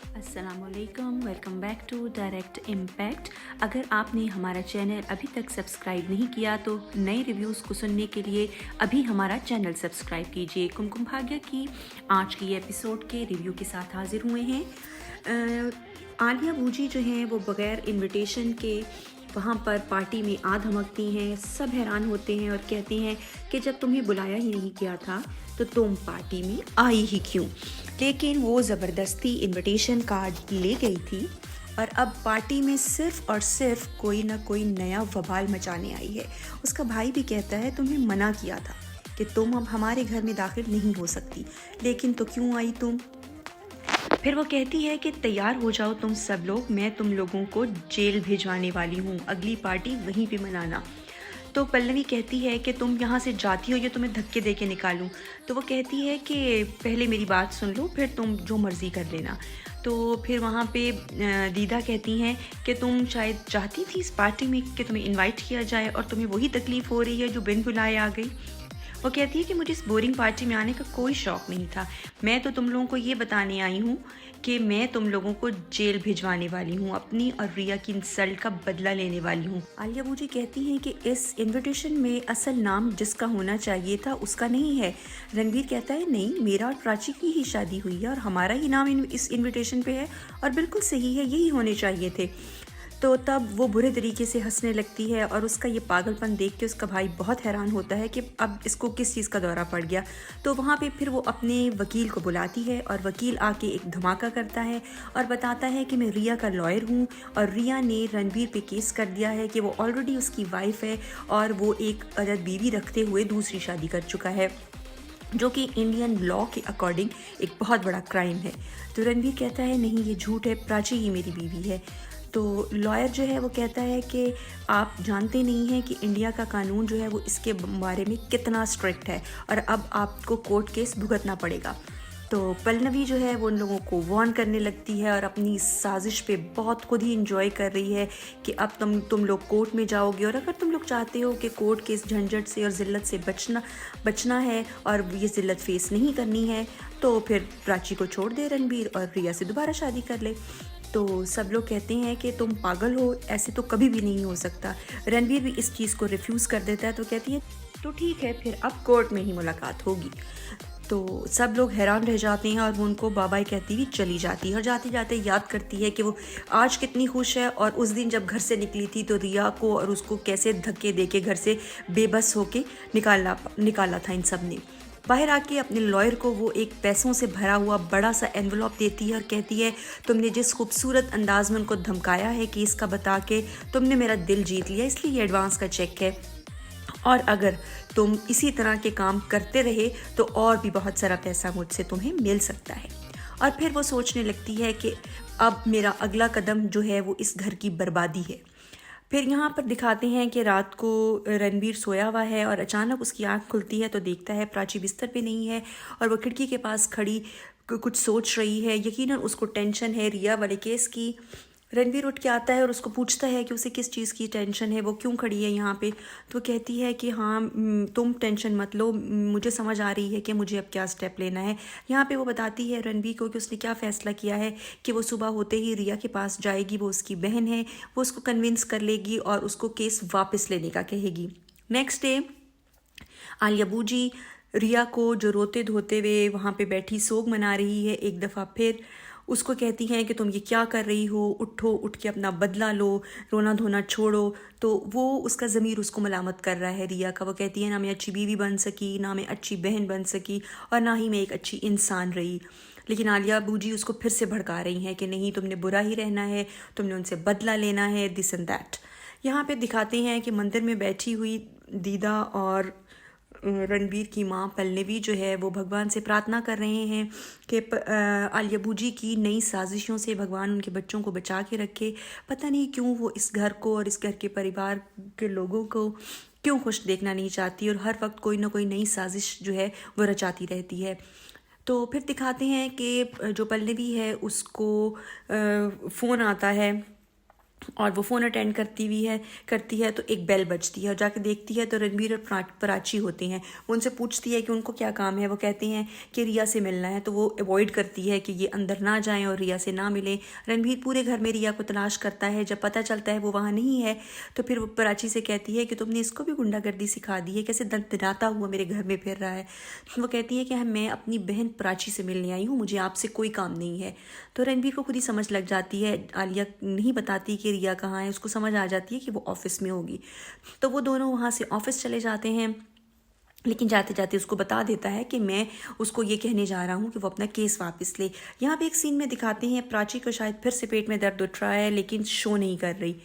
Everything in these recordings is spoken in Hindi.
अस्सलामुअलैकुम, welcome back to Direct Impact. अगर आपने हमारा चैनल अभी तक सब्सक्राइब नहीं किया तो नए रिव्यूज़ को सुनने के लिए अभी हमारा चैनल सब्सक्राइब कीजिए। कुमकुम भाग्य की आज की एपिसोड के रिव्यू के साथ हाजिर हुए हैं। आलिया भूजी जो हैं वो बग़ैर इनविटेशन के वहाँ पर पार्टी में आ धमकती हैं। सब हैरान होते हैं और कहते हैं कि जब तुम्हें बुलाया ही नहीं गया था तो तुम पार्टी में आई ही क्यों। लेकिन वो ज़बरदस्ती इनविटेशन कार्ड ले गई थी और अब पार्टी में सिर्फ और सिर्फ कोई ना कोई नया वबाल मचाने आई है। उसका भाई भी कहता है तुम्हें मना किया था कि तुम अब हमारे घर में दाखिल नहीं हो सकती, लेकिन तो क्यों आई तुम। फिर वो कहती है कि तैयार हो जाओ तुम सब लोग, मैं तुम लोगों को जेल भिजवाने वाली हूँ, अगली पार्टी वहीं पे मनाना। तो पल्लवी कहती है कि तुम यहाँ से जाती हो या तुम्हें धक्के दे के निकालूं। तो वो कहती है कि पहले मेरी बात सुन लो, फिर तुम जो मर्ज़ी कर लेना। तो फिर वहाँ पे दीदा कहती हैं कि तुम शायद चाहती थी इस पार्टी में कि तुम्हें इनवाइट किया जाए और तुम्हें वही तकलीफ़ हो रही है जो बिन बुलाए आ गई। वो कहती है कि मुझे इस बोरिंग पार्टी में आने का कोई शौक़ नहीं था, मैं तो तुम लोगों को ये बताने आई हूँ कि मैं तुम लोगों को जेल भिजवाने वाली हूँ, अपनी और रिया की इंसल्ट का बदला लेने वाली हूँ। आलिया भूजी कहती हैं कि इस इनविटेशन में असल नाम जिसका होना चाहिए था उसका नहीं है। रणवीर कहता है नहीं, मेरा और प्राची की ही शादी हुई है और हमारा ही नाम इस इनविटेशन पे है और बिल्कुल सही है, यही होने चाहिए थे। तो तब वो बुरे तरीके से हंसने लगती है और उसका ये पागलपन देख के उसका भाई बहुत हैरान होता है कि अब इसको किस चीज़ का दौरा पड़ गया। तो वहाँ पे फिर वो अपने वकील को बुलाती है और वकील आके एक धमाका करता है और बताता है कि मैं रिया का लॉयर हूँ और रिया ने रणवीर पे केस कर दिया है कि वो ऑलरेडी उसकी वाइफ है और वो एक अदद बीवी रखते हुए दूसरी शादी कर चुका है, जो कि इंडियन लॉ के अकॉर्डिंग एक बहुत बड़ा क्राइम है। तो रणवीर कहता है नहीं, ये झूठ है, प्राची ही मेरी बीवी है। तो लॉयर जो है वो कहता है कि आप जानते नहीं हैं कि इंडिया का कानून जो है वो इसके बारे में कितना स्ट्रिक्ट है और अब आपको कोर्ट केस भुगतना पड़ेगा। तो पल्लवी जो है वो उन लोगों को वार्न करने लगती है और अपनी साजिश पे बहुत खुद ही इंजॉय कर रही है कि अब तुम लोग कोर्ट में जाओगे और अगर तुम लोग चाहते हो कि कोर्ट के इस झंझट से और ज़िल्लत से बचना है और ये ज़िल्लत फेस नहीं करनी है तो फिर प्राची को छोड़ दे रणबीर और रिया से दोबारा शादी कर ले। तो सब लोग कहते हैं कि तुम पागल हो, ऐसे तो कभी भी नहीं हो सकता। रणबीर भी इस चीज़ को रिफ्यूज़ कर देता है। तो कहती है तो ठीक है, फिर अब कोर्ट में ही मुलाकात होगी। तो सब लोग हैरान रह जाते हैं और वो उनको बाय बाय कहती हुई चली जाती है और जाते जाते याद करती है कि वो आज कितनी खुश है और उस दिन जब घर से निकली थी तो रिया को और उसको कैसे धक्के दे के घर से बेबस होके निकाला था इन सब ने। बाहर आके अपने लॉयर को वो एक पैसों से भरा हुआ बड़ा सा एनवलप देती है और कहती है तुमने जिस खूबसूरत अंदाज में उनको धमकाया है कि इसका बता के तुमने मेरा दिल जीत लिया, इसलिए ये एडवांस का चेक है और अगर तुम इसी तरह के काम करते रहे तो और भी बहुत सारा पैसा मुझसे तुम्हें मिल सकता है। और फिर वो सोचने लगती है कि अब मेरा अगला कदम जो है वो इस घर की बर्बादी है। फिर यहाँ पर दिखाते हैं कि रात को रणबीर सोया हुआ है और अचानक उसकी आँख खुलती है तो देखता है प्राची बिस्तर पे नहीं है और वो खिड़की के पास खड़ी कुछ सोच रही है। यकीनन उसको टेंशन है रिया वाले केस की। रणबीर उठ के आता है और उसको पूछता है कि उसे किस चीज़ की टेंशन है, वो क्यों खड़ी है यहाँ पे। तो कहती है कि हाँ तुम टेंशन मत लो, मुझे समझ आ रही है कि मुझे अब क्या स्टेप लेना है। यहाँ पे वो बताती है रणबीर को कि उसने क्या फ़ैसला किया है कि वो सुबह होते ही रिया के पास जाएगी, वो उसकी बहन है, वो उसको कन्विंस कर लेगी और उसको केस वापस लेने का कहेगी। नेक्स्ट डे आलिया भूजी रिया को जो रोते धोते हुए वहाँ पे बैठी सोग मना रही है, एक दफ़ा फिर उसको कहती हैं कि तुम ये क्या कर रही हो, उठो, उठ के अपना बदला लो, रोना धोना छोड़ो। तो वो उसका ज़मीर उसको मलामत कर रहा है रिया का। वो कहती है ना मैं अच्छी बीवी बन सकी, ना मैं अच्छी बहन बन सकी और ना ही मैं एक अच्छी इंसान रही। लेकिन आलिया भूजी उसको फिर से भड़का रही हैं कि नहीं, तुमने बुरा ही रहना है, तुमने उनसे बदला लेना है, दिस एंड दैट। यहाँ पे दिखाते हैं कि मंदिर में बैठी हुई दीदा और रणबीर की माँ पल्लवी जो है वो भगवान से प्रार्थना कर रहे हैं कि आलिया भूजी की नई साजिशों से भगवान उनके बच्चों को बचा के रखे। पता नहीं क्यों वो इस घर को और इस घर के परिवार के लोगों को क्यों खुश देखना नहीं चाहती और हर वक्त कोई ना कोई नई साजिश जो है वो रचाती रहती है। तो फिर दिखाते हैं कि जो पल्लवी है उसको फ़ोन आता है और वो फ़ोन अटेंड करती है तो एक बेल बजती है और जाके देखती है तो रणबीर और प्राची होते हैं। वो उनसे पूछती है कि उनको क्या काम है। वो कहते हैं कि रिया से मिलना है, तो वो अवॉइड करती है कि ये अंदर ना जाएं और रिया से ना मिलें। रणबीर पूरे घर में रिया को तलाश करता है। जब पता चलता है वो वहाँ नहीं है तो फिर वो प्राची से कहती है कि तुमने इसको भी गुंडागर्दी सिखा दी है, कैसे दंतनाता हुआ मेरे घर में फिर रहा है। वो कहती है कि मैं अपनी बहन प्राची से मिलने आई हूँ, मुझे आपसे कोई काम नहीं है। तो रणबीर को खुद ही समझ लग जाती है, आलिया नहीं बताती कि रिया कहाँ है, उसको समझ आ जाती है कि वो ऑफिस में होगी। तो वो दोनों वहाँ से ऑफिस चले जाते हैं, लेकिन जाते जाते उसको बता देता है कि मैं उसको ये कहने जा रहा हूँ कि वो अपना केस वापस ले। यहाँ पे एक सीन में दिखाते हैं प्राची को शायद फिर से पेट में दर्द उठ रहा है, लेकिन शो नहीं कर रही।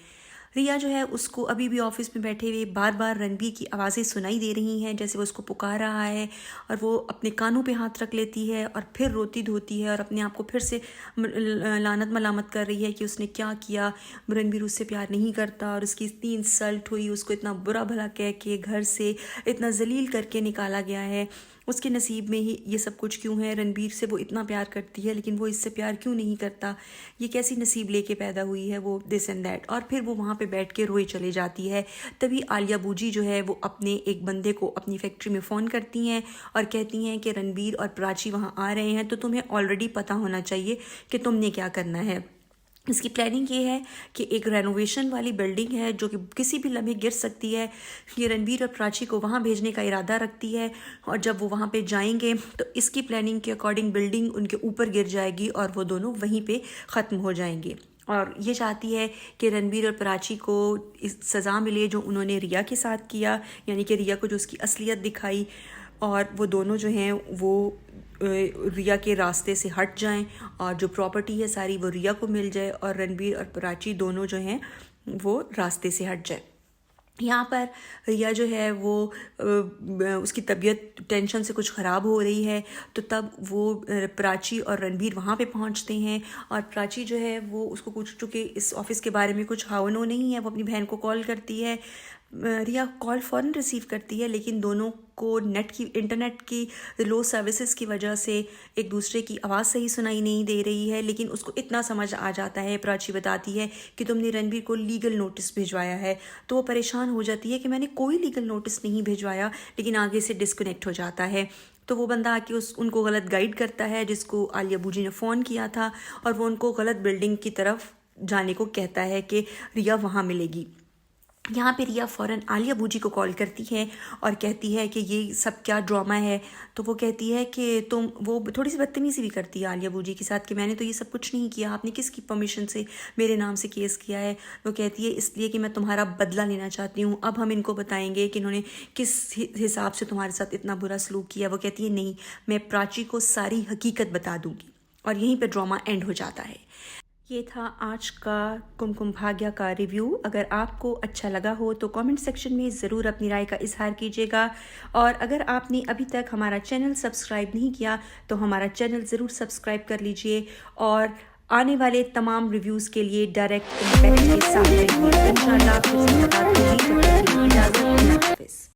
रिया जो है उसको अभी भी ऑफिस में बैठे हुए बार बार रणबीर की आवाज़ें सुनाई दे रही हैं, जैसे वो उसको पुकार रहा है, और वो अपने कानों पे हाथ रख लेती है और फिर रोती धोती है और अपने आप को फिर से लानत मलामत कर रही है कि उसने क्या किया, रणबीर उससे प्यार नहीं करता और उसकी इतनी इंसल्ट हुई, उसको इतना बुरा भला कह के घर से इतना जलील करके निकाला गया है, उसके नसीब में ही ये सब कुछ क्यों है, रणबीर से वो इतना प्यार करती है लेकिन वो इससे प्यार क्यों नहीं करता, ये कैसी नसीब लेके पैदा हुई है वो, दिस एंड दैट। और फिर वो वहाँ पे बैठ के रोए चले जाती है। तभी आलिया बूजी जो है वो अपने एक बंदे को अपनी फैक्ट्री में फ़ोन करती हैं और कहती हैं कि रणबीर और प्राची वहाँ आ रहे हैं, तो तुम्हें ऑलरेडी पता होना चाहिए कि तुमने क्या करना है। इसकी प्लानिंग ये है कि एक रेनोवेशन वाली बिल्डिंग है जो कि किसी भी लम्हे गिर सकती है। ये रणबीर और प्राची को वहाँ भेजने का इरादा रखती है और जब वो वहाँ पे जाएंगे तो इसकी प्लानिंग के अकॉर्डिंग बिल्डिंग उनके ऊपर गिर जाएगी और वो दोनों वहीं पे ख़त्म हो जाएंगे। और ये चाहती है कि रणबीर और प्राची को इस सज़ा मिले जो उन्होंने रिया के साथ किया, यानी कि रिया को जो उसकी असलियत दिखाई, और वो दोनों जो हैं वो रिया के रास्ते से हट जाएं और जो प्रॉपर्टी है सारी वो रिया को मिल जाए और रणबीर और प्राची दोनों जो हैं वो रास्ते से हट जाए। यहाँ पर रिया जो है वो उसकी तबीयत टेंशन से कुछ ख़राब हो रही है, तो तब वो प्राची और रणबीर वहाँ पे पहुँचते हैं और प्राची जो है वो उसको कुछ, चूँकि इस ऑफ़िस के बारे में कुछ हावनो नहीं है, वो अपनी बहन को कॉल करती है। रिया कॉल फ़ौरन रिसीव करती है, लेकिन दोनों को इंटरनेट की लो सर्विसेज की वजह से एक दूसरे की आवाज़ सही सुनाई नहीं दे रही है। लेकिन उसको इतना समझ आ जाता है, प्राची बताती है कि तुमने रणबीर को लीगल नोटिस भिजवाया है। तो वो परेशान हो जाती है कि मैंने कोई लीगल नोटिस नहीं भिजवाया, लेकिन आगे से डिस्कनेक्ट हो जाता है। तो वो बंदा आके उनको गलत गाइड करता है जिसको आलिया बूजी ने फ़ोन किया था, और वो उनको गलत बिल्डिंग की तरफ जाने को कहता है कि रिया वहाँ मिलेगी। यहाँ पे रिया फ़ौरन आलिया बूजी को कॉल करती है और कहती है कि ये सब क्या ड्रामा है। तो वो कहती है कि वो थोड़ी सी बदतमीज़ी भी करती है आलिया बूजी के साथ कि मैंने तो ये सब कुछ नहीं किया, आपने किसकी परमिशन से मेरे नाम से केस किया है। वो कहती है इसलिए कि मैं तुम्हारा बदला लेना चाहती हूँ, अब हम इनको बताएंगे कि इन्होंने किस हिसाब से तुम्हारे साथ इतना बुरा सलूक किया। वो कहती है नहीं, मैं प्राची को सारी हकीकत बता दूँगी, और यहीं पर ड्रामा एंड हो जाता है। ये था आज का कुमकुम भाग्य का रिव्यू। अगर आपको अच्छा लगा हो तो कमेंट सेक्शन में ज़रूर अपनी राय का इजहार कीजिएगा, और अगर आपने अभी तक हमारा चैनल सब्सक्राइब नहीं किया तो हमारा चैनल ज़रूर सब्सक्राइब कर लीजिए, और आने वाले तमाम रिव्यूज़ के लिए डायरेक्ट इम्पैक्ट के साथ रहिए। इंशाल्लाह फिर से मुलाकात होगी। तब तक के लिए इजाज़त।